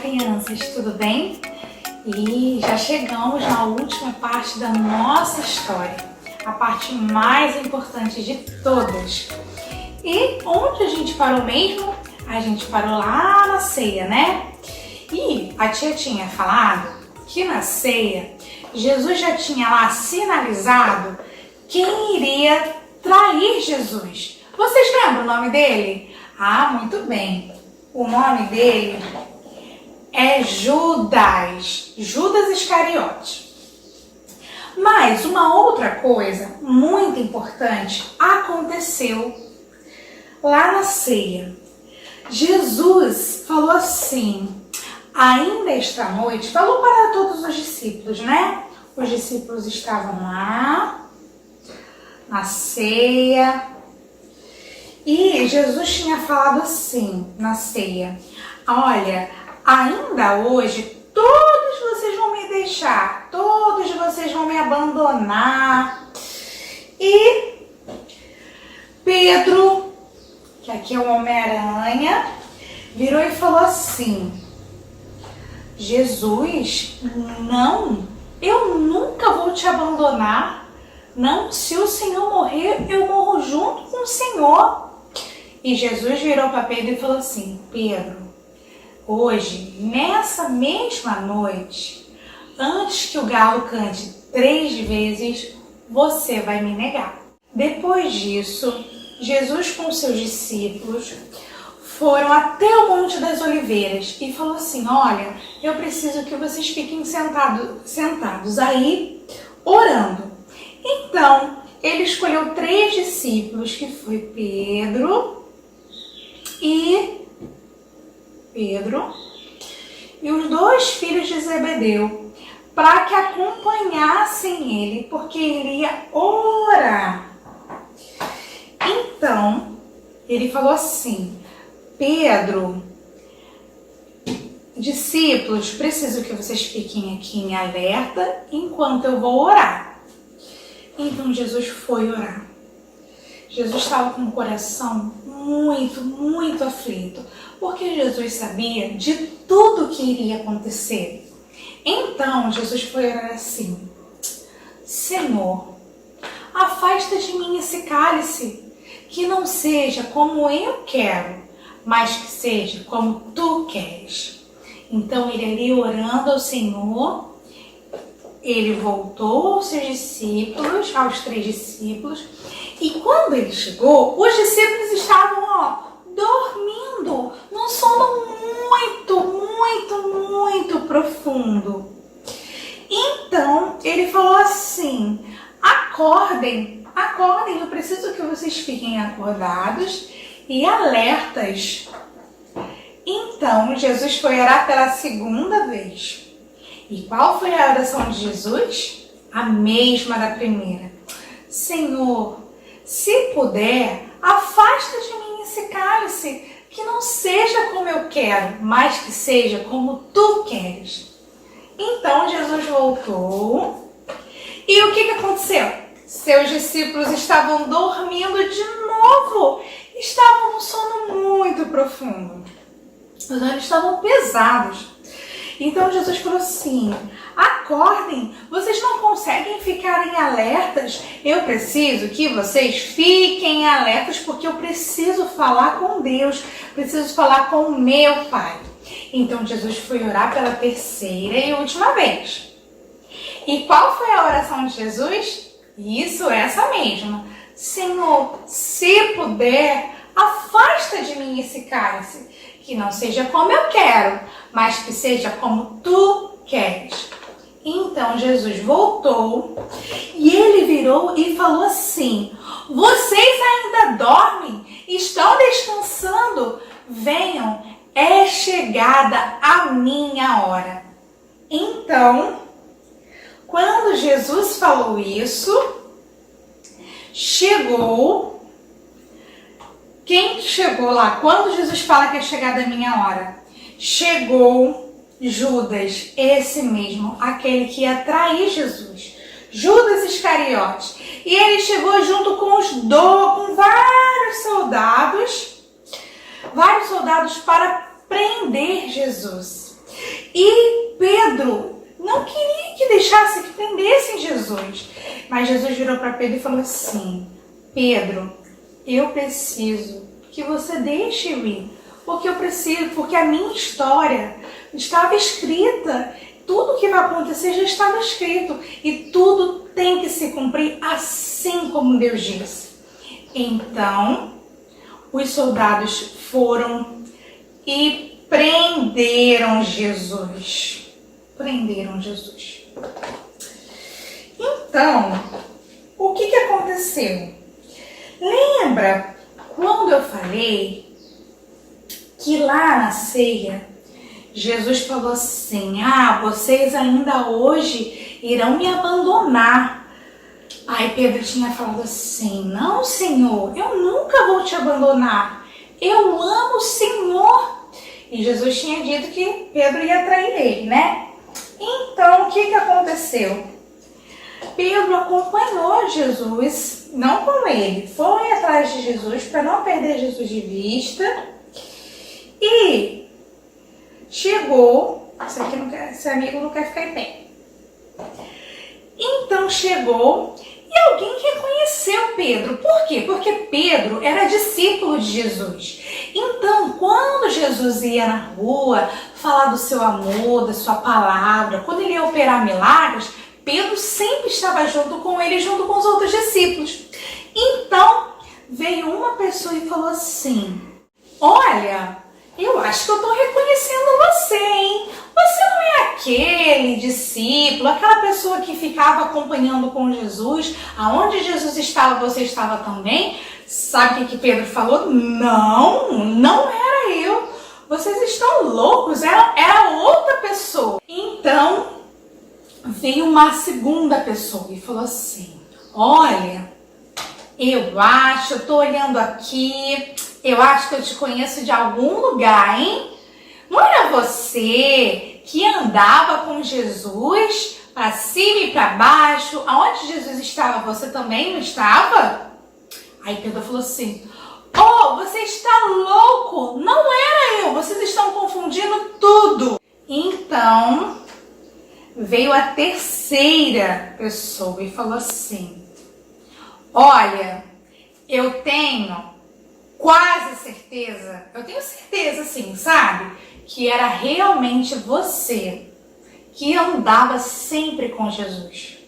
crianças, tudo bem? E já chegamos na última parte da nossa história, a parte mais importante de todas. E onde a gente parou mesmo? A gente parou lá na ceia, né? E a tia tinha falado que na ceia, Jesus já tinha lá sinalizado quem iria trair Jesus. Vocês lembram o nome dele? Ah, muito bem. O nome dele é Judas, Judas Iscariote. Mas uma outra coisa muito importante aconteceu lá na ceia. Jesus falou assim, ainda esta noite, falou para todos os discípulos, né? Os discípulos estavam lá na ceia e Jesus tinha falado assim na ceia, olha, ainda hoje todos vocês vão me deixar, todos vocês vão me abandonar. E Pedro, que aqui é o Homem-Aranha, virou e falou assim, Jesus, não, eu nunca vou te abandonar. Não, se o Senhor morrer, eu morro junto com o Senhor. E Jesus virou para Pedro e falou assim, Pedro, hoje, nessa mesma noite, antes que o galo cante 3 vezes, você vai me negar. Depois disso, Jesus com seus discípulos foram até o Monte das Oliveiras e falou assim, olha, eu preciso que vocês fiquem sentados aí, orando. Então, ele escolheu 3 discípulos, que foi Pedro e os 2 filhos de Zebedeu, para que acompanhassem ele, porque ele ia orar. Então, ele falou assim, Pedro, discípulos, preciso que vocês fiquem aqui em alerta enquanto eu vou orar. Então Jesus foi orar. Jesus estava com o coração muito aflito, porque Jesus sabia de tudo que iria acontecer. Então Jesus foi orar assim, Senhor, afasta de mim esse cálice, que não seja como eu quero, mas que seja como tu queres. Então ele ali orando ao Senhor, ele voltou aos seus discípulos, aos 3 discípulos, e quando ele chegou, os discípulos estavam dormindo, num sono muito profundo. Então ele falou assim, acordem, eu preciso que vocês fiquem acordados e alertas. Então Jesus foi orar pela 2ª vez. E qual foi a oração de Jesus? A mesma da primeira. Senhor, se puder, afasta de mim esse cálice, que não seja como eu quero, mas que seja como tu queres. Então Jesus voltou. E o que aconteceu? Seus discípulos estavam dormindo de novo. Estavam num sono muito profundo. Os olhos estavam pesados. Então Jesus falou assim, acordem, vocês não conseguem ficar em alertas? Eu preciso que vocês fiquem alertas, porque eu preciso falar com Deus, preciso falar com o meu Pai. Então Jesus foi orar pela 3ª e última vez. E qual foi a oração de Jesus? Isso, essa mesma. Senhor, se puder, afasta de mim esse cálice, que não seja como eu quero, mas que seja como tu queres. Então Jesus voltou e ele virou e falou assim, vocês ainda dormem? Estão descansando? Venham, é chegada a minha hora. Então, quando Jesus falou isso, chegou. Quem chegou lá? Quando Jesus fala que é chegada a minha hora? Chegou Judas, esse mesmo, aquele que ia trair Jesus. Judas Iscariote. E ele chegou junto com com vários soldados para prender Jesus. E Pedro não queria que deixasse que prendessem Jesus. Mas Jesus virou para Pedro e falou assim: Pedro, eu preciso que você deixe eu ir. Porque a minha história estava escrita. Tudo que vai acontecer já estava escrito. E tudo tem que se cumprir assim como Deus disse. Então, os soldados foram e prenderam Jesus. Prenderam Jesus. Então, o que aconteceu? Lembra quando eu falei que lá na ceia, Jesus falou assim: vocês ainda hoje irão me abandonar. Aí Pedro tinha falado assim: não, Senhor, eu nunca vou te abandonar. Eu amo o Senhor. E Jesus tinha dito que Pedro ia trair ele, né? Então, o que aconteceu? Pedro acompanhou Jesus, não com ele, foi atrás de Jesus para não perder Jesus de vista. E chegou, esse amigo não quer ficar em pé. Então chegou e alguém reconheceu Pedro. Por quê? Porque Pedro era discípulo de Jesus. Então, quando Jesus ia na rua falar do seu amor, da sua palavra, quando ele ia operar milagres, Pedro sempre estava junto com ele, junto com os outros discípulos. Então, veio uma pessoa e falou assim: olha, eu acho que eu estou reconhecendo você, hein? Você não é aquele discípulo, aquela pessoa que ficava acompanhando com Jesus, aonde Jesus estava, você estava também? Sabe o que Pedro falou? Não era eu. Vocês estão loucos, era outra pessoa. Então, veio uma segunda pessoa e falou assim: olha, eu tô olhando aqui, eu acho que eu te conheço de algum lugar, hein? Não era você que andava com Jesus para cima e para baixo? Aonde Jesus estava, você também não estava? Aí Pedro falou assim: oh, você está louco? Não era eu, vocês estão confundindo tudo. Então, veio a terceira pessoa e falou assim: olha, eu tenho quase certeza, eu tenho certeza sim, sabe? Que era realmente você que andava sempre com Jesus.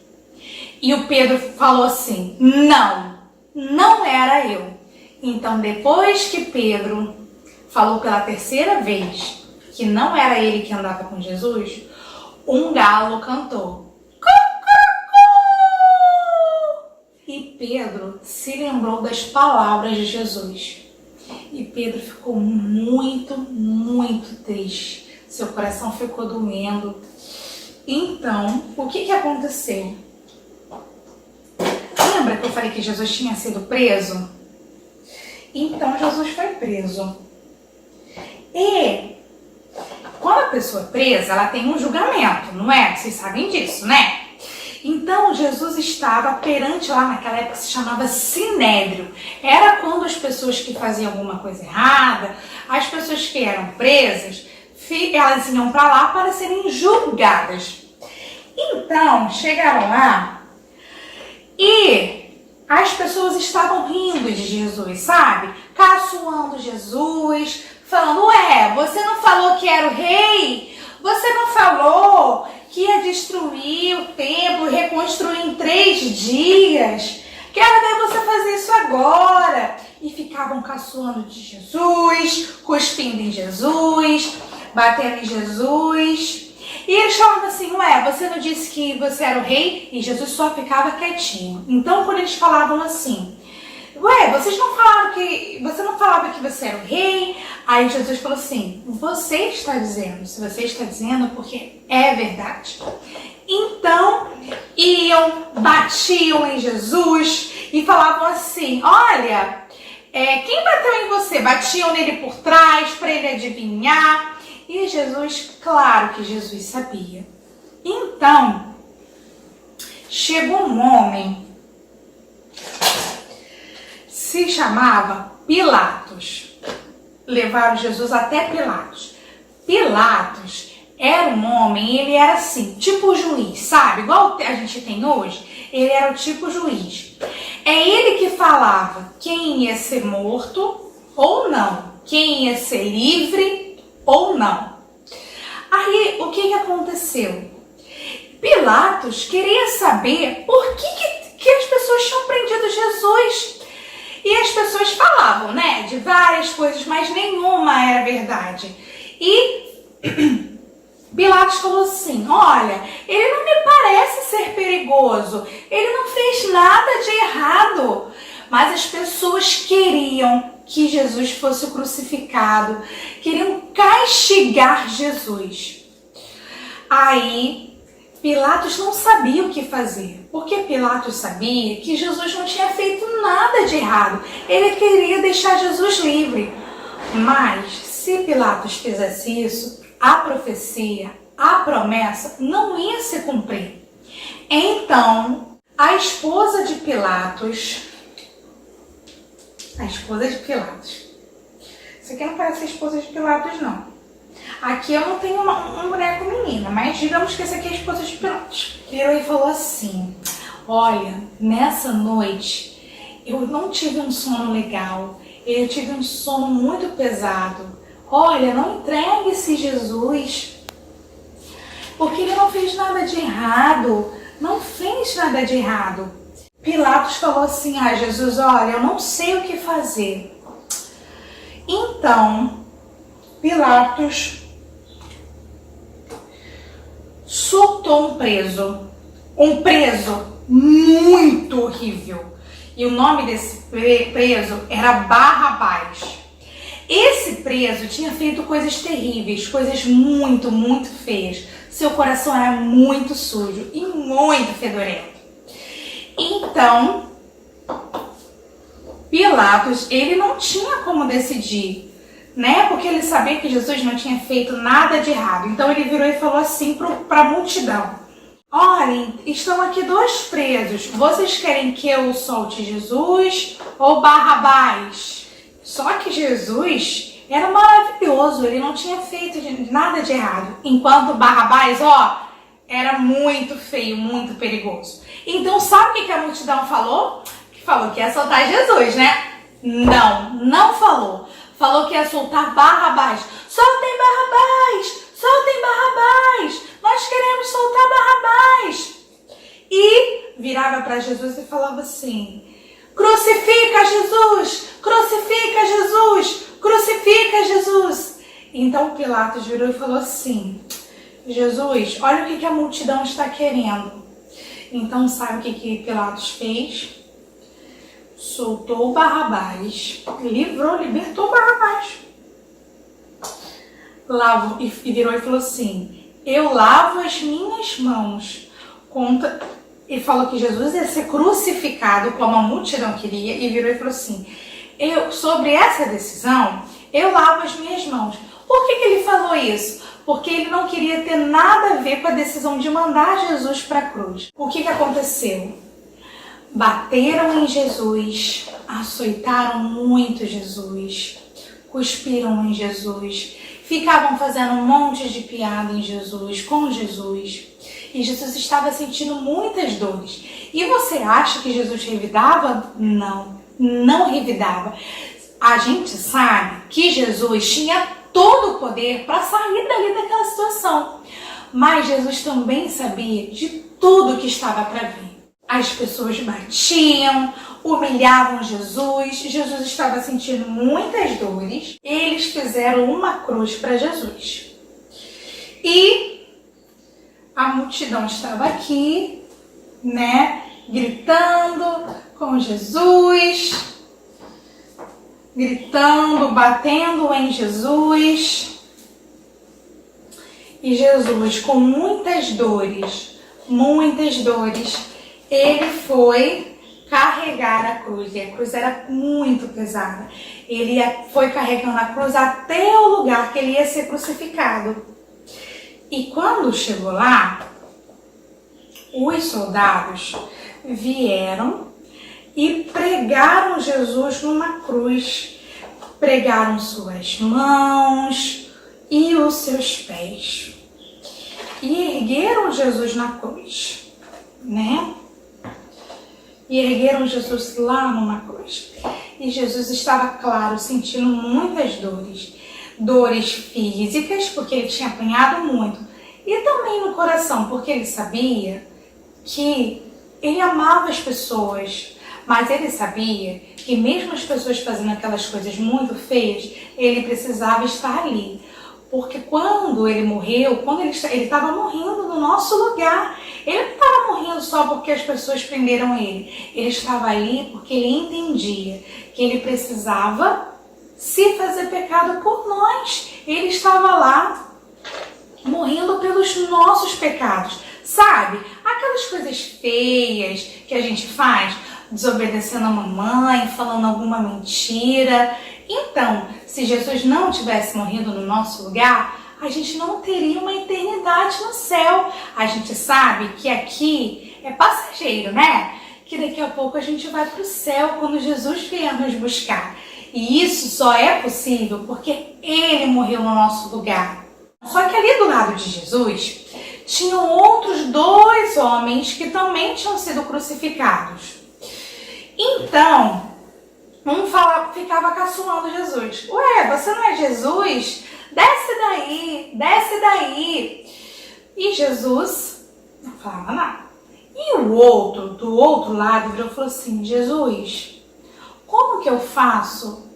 E o Pedro falou assim: não era eu. Então, depois que Pedro falou pela terceira vez que não era ele que andava com Jesus, um galo cantou. E Pedro se lembrou das palavras de Jesus. E Pedro ficou muito, muito triste. Seu coração ficou doendo. Então, o que aconteceu? Lembra que eu falei que Jesus tinha sido preso? Então, Jesus foi preso. E quando a pessoa é presa, ela tem um julgamento, não é? Vocês sabem disso, né? Então, Jesus estava perante lá naquela época que se chamava Sinédrio. Era quando as pessoas que faziam alguma coisa errada, as pessoas que eram presas, elas iam para lá para serem julgadas. Então, chegaram lá e as pessoas estavam rindo de Jesus, sabe? Caçoando Jesus, falando: ué, você não falou que era o rei? Você não falou que ia destruir o templo, reconstruir em 3 dias? Quero ver você fazer isso agora. E ficavam caçoando de Jesus, cuspindo em Jesus, batendo em Jesus. E eles falavam assim: ué, você não disse que você era o rei? E Jesus só ficava quietinho. Então, quando eles falavam assim: ué, você não falava que você era o rei? Aí Jesus falou assim: você está dizendo. Se você está dizendo, porque é verdade. Então, batiam em Jesus e falavam assim: olha, quem bateu em você? Batiam nele por trás para ele adivinhar. E Jesus, claro que Jesus sabia. Então, chegou um homem, se chamava Pilatos. Levaram Jesus até Pilatos. Pilatos era um homem, ele era assim, tipo juiz, sabe? Igual a gente tem hoje, ele era o tipo juiz. É ele que falava quem ia ser morto ou não, quem ia ser livre ou não. Aí, o que aconteceu? Pilatos queria saber por que as pessoas tinham prendido Jesus. E as pessoas falavam, né, de várias coisas, mas nenhuma era verdade. E Pilatos falou assim, olha, ele não me parece ser perigoso, ele não fez nada de errado. Mas as pessoas queriam que Jesus fosse crucificado, queriam castigar Jesus. Aí Pilatos não sabia o que fazer, porque Pilatos sabia que Jesus não tinha feito nada de errado. Ele queria deixar Jesus livre. Mas se Pilatos fizesse isso, a profecia, a promessa não ia se cumprir. Então, a esposa de Pilatos, isso aqui não parece a esposa de Pilatos, não. Aqui eu não tenho um boneco menina, mas digamos que essa aqui é a esposa de Pilatos. Virou e falou assim, olha, nessa noite eu não tive um sono legal, eu tive um sono muito pesado. Olha, não entregue esse Jesus, porque ele não fez nada de errado, não fez nada de errado. Pilatos falou assim, Jesus, olha, eu não sei o que fazer. Então, Pilatos soltou um preso muito horrível. E o nome desse preso era Barrabás. Esse preso tinha feito coisas terríveis, coisas muito, muito feias. Seu coração era muito sujo e muito fedorento. Então, Pilatos, ele não tinha como decidir, né? Porque ele sabia que Jesus não tinha feito nada de errado. Então ele virou e falou assim para a multidão: olhem, estão aqui dois presos. Vocês querem que eu solte Jesus ou Barrabás? Só que Jesus era maravilhoso, ele não tinha feito nada de errado. Enquanto Barrabás, era muito feio, muito perigoso. Então sabe o que a multidão falou? Falou que ia soltar Jesus, né? Não falou. Falou que ia soltar Barrabás. Soltem Barrabás! Soltem Barrabás! Nós queremos soltar Barrabás! E virava para Jesus e falava assim: crucifica Jesus! Crucifica Jesus! Crucifica Jesus! Então Pilatos virou e falou assim: Jesus, olha o que a multidão está querendo. Então sabe o que Pilatos fez? Soltou Barrabás, libertou Barrabás. E virou e falou assim: eu lavo as minhas mãos. E falou que Jesus ia ser crucificado como a multidão queria. E virou e falou assim: sobre essa decisão, eu lavo as minhas mãos. Por que ele falou isso? Porque ele não queria ter nada a ver com a decisão de mandar Jesus para a cruz. O que aconteceu? Bateram em Jesus, açoitaram muito Jesus, cuspiram em Jesus, ficavam fazendo um monte de piada em Jesus, com Jesus. E Jesus estava sentindo muitas dores. E você acha que Jesus revidava? Não revidava. A gente sabe que Jesus tinha todo o poder para sair dali daquela situação. Mas Jesus também sabia de tudo que estava para vir. As pessoas batiam, humilhavam Jesus. Jesus estava sentindo muitas dores. Eles fizeram uma cruz para Jesus. E a multidão estava aqui, né, gritando com Jesus, gritando, batendo em Jesus. E Jesus, com muitas dores, ele foi carregar a cruz. E a cruz era muito pesada. Ele foi carregando a cruz até o lugar que ele ia ser crucificado. E quando chegou lá, os soldados vieram e pregaram Jesus numa cruz. Pregaram suas mãos e os seus pés. e ergueram Jesus na cruz, né? E ergueram Jesus lá numa cruz. E Jesus estava, claro, sentindo muitas dores. Dores físicas, porque ele tinha apanhado muito. E também no coração, porque ele sabia que ele amava as pessoas. Mas ele sabia que mesmo as pessoas fazendo aquelas coisas muito feias, ele precisava estar ali. Porque quando ele morreu, quando ele estava morrendo no nosso lugar, ele não estava morrendo só porque as pessoas prenderam ele. Ele estava ali porque ele entendia que ele precisava se fazer pecado por nós. Ele estava lá morrendo pelos nossos pecados. Sabe? Aquelas coisas feias que a gente faz, desobedecendo a mamãe, falando alguma mentira. Então, se Jesus não tivesse morrido no nosso lugar, a gente não teria uma eternidade no céu. A gente sabe que aqui é passageiro, né? Que daqui a pouco a gente vai para o céu quando Jesus vier nos buscar. E isso só é possível porque Ele morreu no nosso lugar. Só que ali do lado de Jesus, tinham outros 2 homens que também tinham sido crucificados. Então, ficava caçoando Jesus. Ué, você não é Jesus? Desce daí, desce daí. E Jesus não falava nada. E o outro, do outro lado, virou e falou assim: Jesus, como que eu faço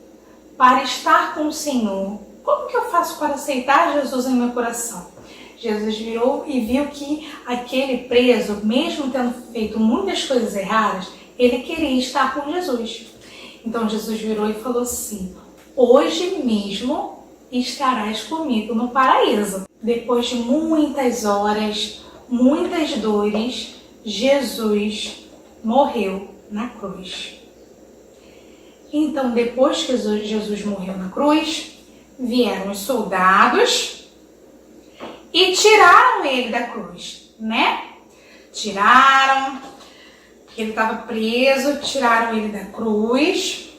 para estar com o Senhor? Como que eu faço para aceitar Jesus em meu coração? Jesus virou e viu que aquele preso, mesmo tendo feito muitas coisas erradas, ele queria estar com Jesus. Então Jesus virou e falou assim: hoje mesmo estarás comigo no paraíso. Depois de muitas horas, muitas dores, Jesus morreu na cruz. Então, depois que Jesus morreu na cruz, vieram os soldados e tiraram ele da cruz, né? Tiraram, ele estava preso, tiraram ele da cruz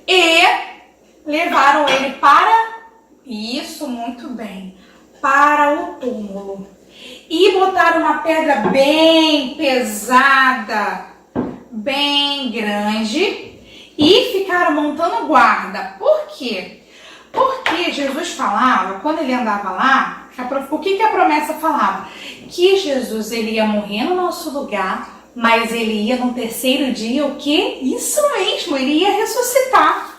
e levaram ele para, isso, muito bem, para o túmulo. E botaram uma pedra bem pesada, bem grande, e ficaram montando guarda. Por quê? Porque Jesus falava, quando ele andava lá, o que a promessa falava? Que Jesus ele ia morrer no nosso lugar, mas ele ia no terceiro dia, o quê? Isso mesmo, ele ia ressuscitar.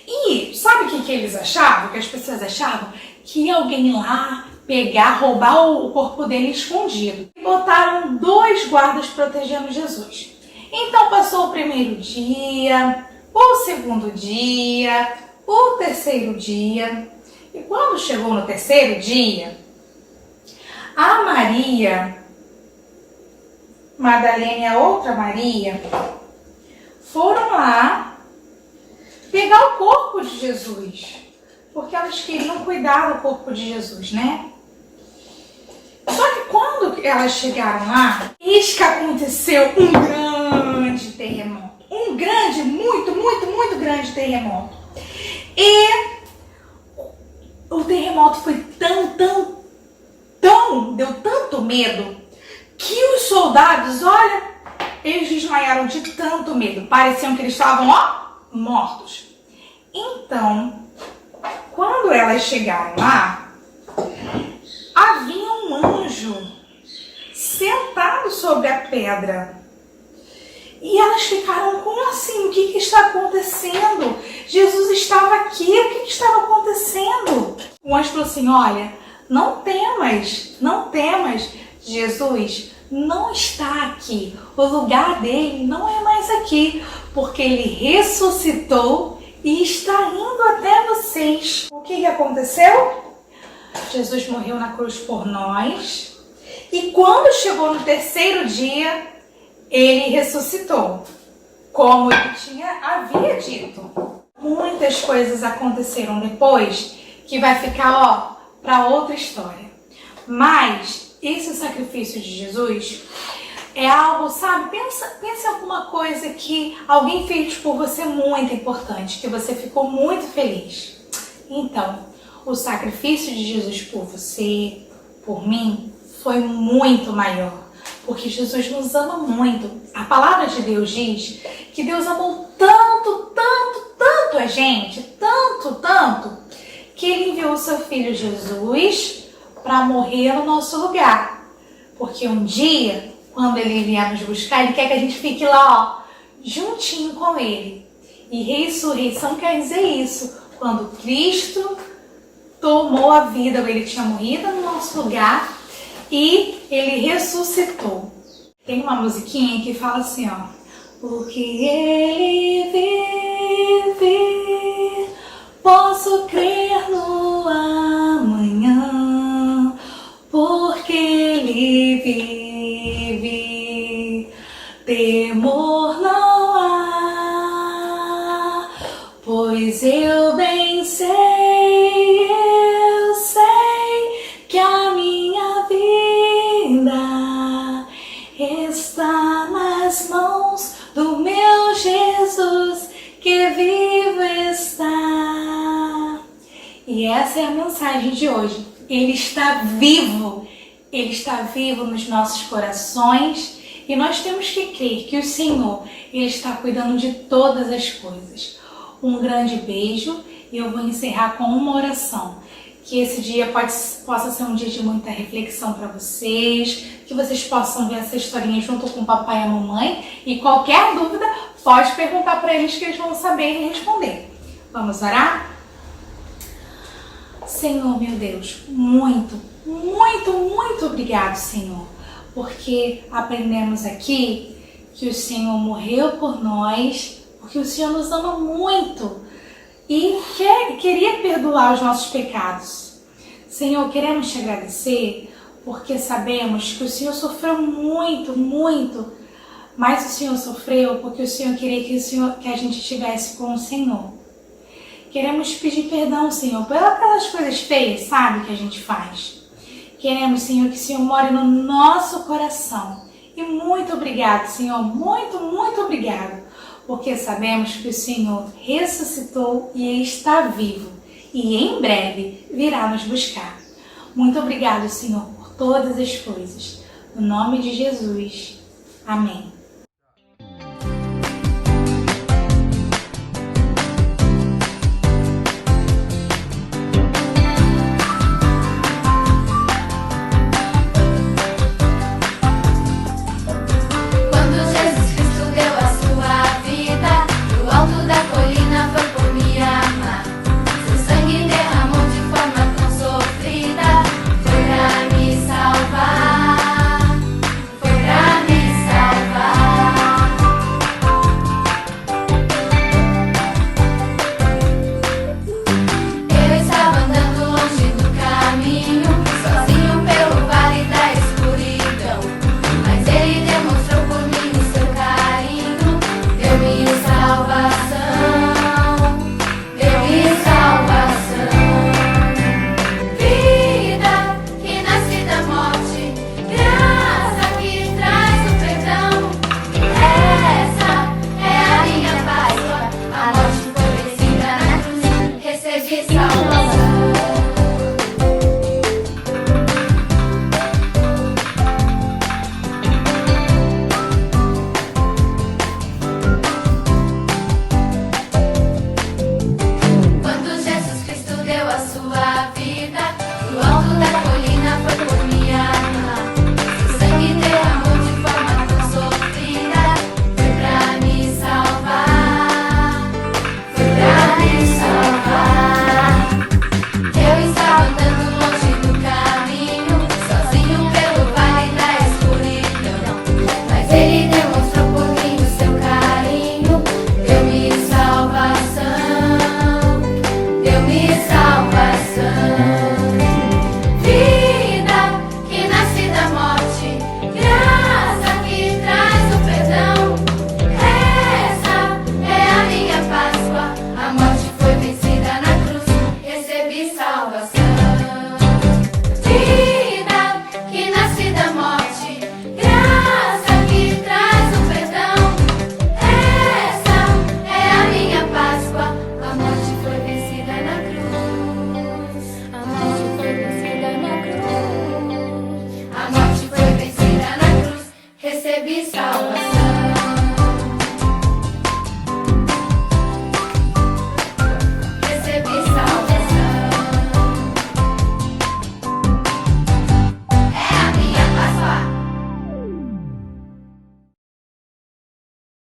E sabe o que eles achavam? Que as pessoas achavam? Que ia alguém lá pegar, roubar o corpo dele escondido. E botaram 2 guardas protegendo Jesus. Então passou o primeiro dia, o segundo dia, o terceiro dia. E quando chegou no terceiro dia, a Maria Madalena e a outra Maria foram lá pegar o corpo de Jesus, porque elas queriam cuidar do corpo de Jesus, né? Só que quando elas chegaram lá, eis que aconteceu um grande terremoto. Um grande, muito grande terremoto. E o terremoto foi deu tanto medo, que os soldados, olha, eles desmaiaram de tanto medo. Pareciam que eles estavam, mortos. Então, quando elas chegaram lá, havia um anjo sentado sobre a pedra. E elas ficaram, como assim? O que está acontecendo? Jesus estava aqui, o que estava acontecendo? O anjo falou assim: olha, não temas, Jesus não está aqui. O lugar dele não é mais aqui, porque ele ressuscitou e está indo até vocês. O que aconteceu? Jesus morreu na cruz por nós, e quando chegou no terceiro dia, ele ressuscitou, como ele havia dito. Muitas coisas aconteceram depois, que vai ficar, para outra história. Mas esse sacrifício de Jesus é algo, sabe? Pensa em alguma coisa que alguém fez por você muito importante, que você ficou muito feliz. Então, o sacrifício de Jesus por você, por mim, foi muito maior. Porque Jesus nos ama muito. A palavra de Deus diz que Deus amou tanto, tanto, tanto a gente, tanto, tanto, que Ele enviou o seu Filho Jesus para morrer no nosso lugar. Porque um dia, quando Ele vier nos buscar, Ele quer que a gente fique lá, ó, juntinho com Ele. E ressurreição quer dizer isso. Quando Cristo tomou a vida, Ele tinha morrido no nosso lugar e Ele ressuscitou. Tem uma musiquinha que fala assim, ó. Porque Ele vive, posso crer no amanhã. Porque Ele vive, temor não há. Pois eu bem sei que a minha vida está nas mãos do meu Jesus, que vivo está. E essa é a mensagem de hoje. Ele está vivo. Ele está vivo nos nossos corações. E nós temos que crer que o Senhor, Ele está cuidando de todas as coisas. Um grande beijo e eu vou encerrar com uma oração. Que esse dia possa ser um dia de muita reflexão para vocês, que vocês possam ver essa historinha junto com o papai e a mamãe. E qualquer dúvida, pode perguntar para eles que eles vão saber responder. Vamos orar? Senhor, meu Deus, muito, muito, muito obrigado, Senhor. Porque aprendemos aqui que o Senhor morreu por nós, porque o Senhor nos ama muito e queria perdoar os nossos pecados. Senhor, queremos te agradecer porque sabemos que o Senhor sofreu muito, muito, mas o Senhor sofreu porque o Senhor queria que a gente estivesse com o Senhor. Queremos pedir perdão, Senhor, pelas coisas feias, sabe, que a gente faz. Queremos, Senhor, que o Senhor more no nosso coração. E muito obrigado, Senhor, muito, muito obrigado. Porque sabemos que o Senhor ressuscitou e está vivo. E em breve virá nos buscar. Muito obrigado, Senhor, por todas as coisas. No nome de Jesus. Amém.